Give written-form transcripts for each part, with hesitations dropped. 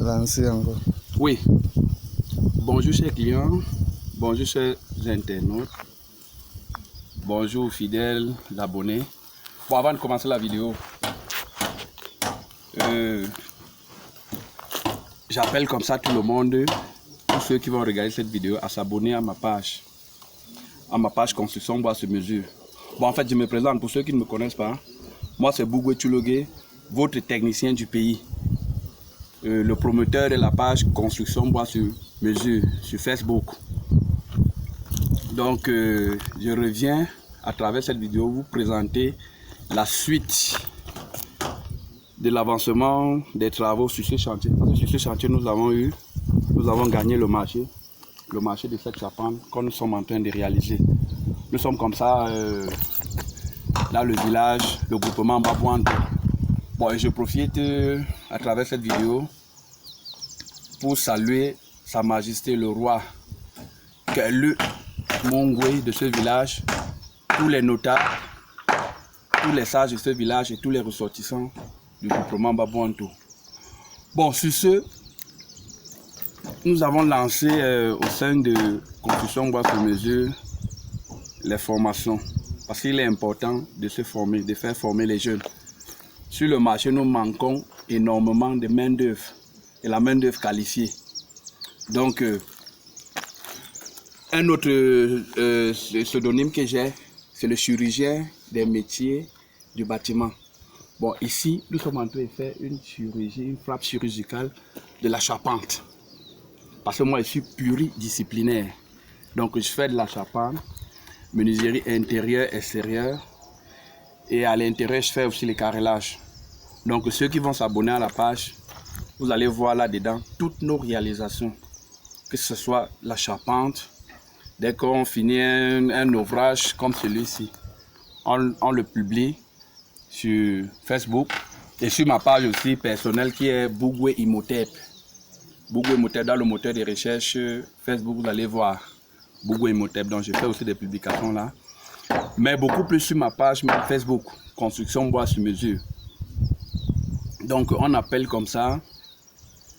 lancer encore. Oui. Bonjour chers clients, bonjour chers internautes, bonjour fidèles abonnés. Bon, avant de commencer la vidéo, j'appelle comme ça tout le monde, tous ceux qui vont regarder cette vidéo, à s'abonner à ma page Construction Bois sur Mesure. Bon, en fait, je me présente pour ceux qui ne me connaissent pas. Moi, c'est Bougwe Tchoulogué, votre technicien du pays. Le promoteur de la page Construction Bois sur Mesure sur Facebook. Donc, je reviens à travers cette vidéo vous présenter la suite de l'avancement des travaux sur ce chantier. Parce que sur ce chantier, nous avons gagné le marché de cette charpente que nous sommes en train de réaliser. Nous sommes comme ça dans le village, le groupement Babouante. Bon, et je profite à travers cette vidéo pour saluer Sa Majesté le Roi, qui est le Mongwe de ce village, tous les notables, tous les sages de ce village et tous les ressortissants du groupement Babouanto. Bon, sur ce, nous avons lancé au sein de Construction Bois sur Mesure les formations, parce qu'il est important de se former, de faire former les jeunes. Sur le marché, nous manquons énormément de main-d'œuvre et la main-d'œuvre qualifiée. Donc, un autre pseudonyme que j'ai, c'est le chirurgien des métiers du bâtiment. Bon, ici, nous sommes en train de faire une chirurgie, une frappe chirurgicale de la charpente. Parce que moi, je suis pluridisciplinaire. Donc, je fais de la charpente, menuiserie intérieure, extérieure. Et à l'intérieur, je fais aussi les carrelages. Donc, ceux qui vont s'abonner à la page, vous allez voir là-dedans toutes nos réalisations. Que ce soit la charpente, dès qu'on finit un ouvrage comme celui-ci, on le publie sur Facebook et sur ma page aussi personnelle qui est Bougwe Imhotep. Bougwe Imhotep, dans le moteur de recherche Facebook, vous allez voir Bougwe Imhotep. Donc, je fais aussi des publications là. Mais beaucoup plus sur ma page Facebook, Construction Bois sur Mesure. Donc, on appelle comme ça,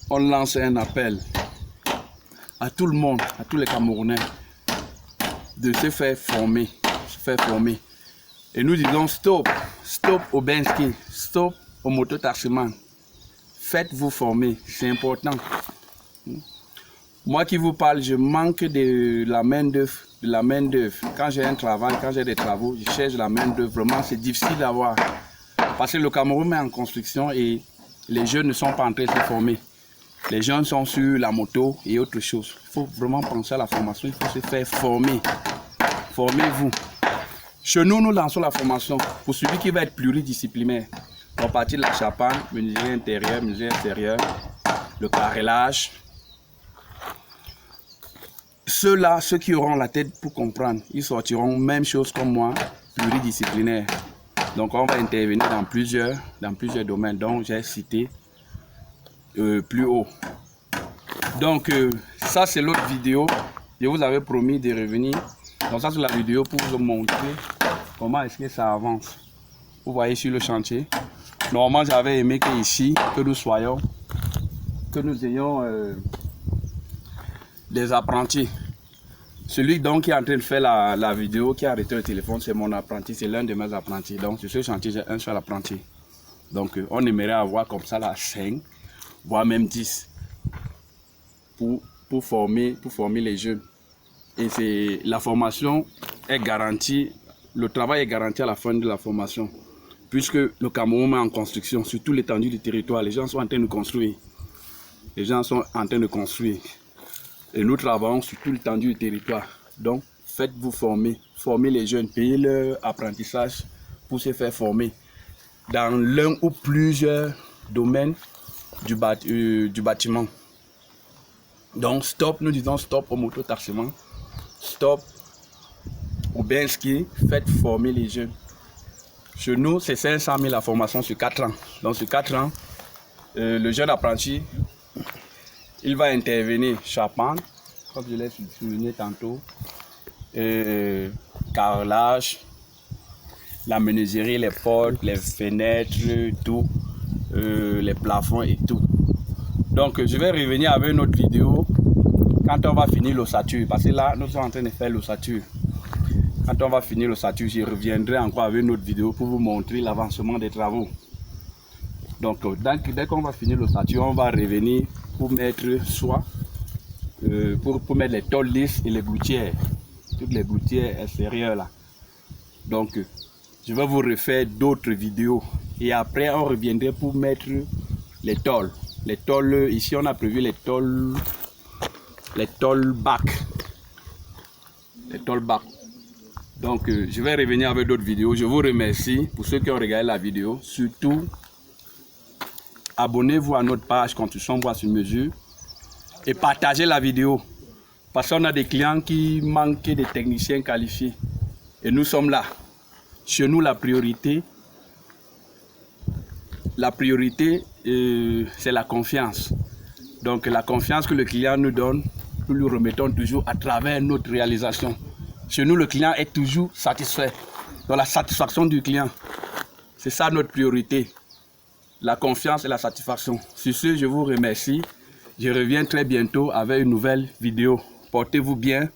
on lance un appel à tout le monde, à tous les Camerounais, de se faire former, Et nous disons stop au benski, stop au mototaximan. Faites-vous former, c'est important. Moi qui vous parle, je manque de la main-d'œuvre. Quand j'ai un travail, quand j'ai des travaux, je cherche la main-d'œuvre. Vraiment, c'est difficile d'avoir. Parce que le Cameroun est en construction et les jeunes ne sont pas en train de se former. Les jeunes sont sur la moto et autre chose. Il faut vraiment penser à la formation, il faut se faire former. Formez-vous. Chez nous, nous lançons la formation pour celui qui va être pluridisciplinaire. À partir de la charpente, menuiserie intérieure, menuiserie extérieure, le carrelage. Ceux-là, ceux qui auront la tête pour comprendre, ils sortiront même chose comme moi, pluridisciplinaire. Donc on va intervenir dans plusieurs domaines dont j'ai cité plus haut. Donc ça c'est l'autre vidéo. Je vous avais promis de revenir. Donc ça c'est la vidéo pour vous montrer comment est-ce que ça avance. Vous voyez sur le chantier. Normalement j'avais aimé que ici, que nous ayons des apprentis. Celui donc qui est en train de faire la vidéo, qui a arrêté le téléphone, c'est mon apprenti, c'est l'un de mes apprentis. Donc sur ce chantier, j'ai un seul apprenti. Donc on aimerait avoir comme ça là 5, voire même 10 pour former les jeunes. Et la formation est garantie, le travail est garanti à la fin de la formation. Puisque le Cameroun est en construction sur toute l'étendue du territoire, les gens sont en train de construire. Les gens sont en train de construire. Et nous travaillons sur tout l'étendue du territoire. Donc, faites-vous former. Formez les jeunes. Payez leur apprentissage pour se faire former dans l'un ou plusieurs domaines du bâtiment. Donc, stop. Nous disons stop au mototaximan. Stop au benski. Faites former les jeunes. Chez nous, c'est 500 000 la formation sur 4 ans. Donc, sur 4 ans, le jeune apprenti, il va intervenir charpente, comme je l'ai souligné tantôt, carrelage, la menuiserie, les portes, les fenêtres, tout, les plafonds et tout. Donc je vais revenir avec une autre vidéo quand on va finir l'ossature, parce que là nous sommes en train de faire l'ossature. Quand on va finir l'ossature, je reviendrai encore avec une autre vidéo pour vous montrer l'avancement des travaux. Donc dès qu'on va finir l'ossature, on va revenir pour mettre soit pour mettre les tôles lisses et les gouttières, toutes les gouttières extérieures là. Donc je vais vous refaire d'autres vidéos et après on reviendrait pour mettre les tôles. Les tôles, ici on a prévu les tôles bac. Les tôles bac. Donc je vais revenir avec d'autres vidéos. Je vous remercie pour ceux qui ont regardé la vidéo. Surtout, abonnez-vous à notre page Construction Bois sur mesure et partagez la vidéo. Parce qu'on a des clients qui manquent de techniciens qualifiés. Et nous sommes là. Chez nous, la priorité, c'est la confiance. Donc la confiance que le client nous donne, nous lui remettons toujours à travers notre réalisation. Chez nous, le client est toujours satisfait. Dans la satisfaction du client, c'est ça notre priorité. La confiance et la satisfaction. Sur ce, je vous remercie. Je reviens très bientôt avec une nouvelle vidéo. Portez-vous bien.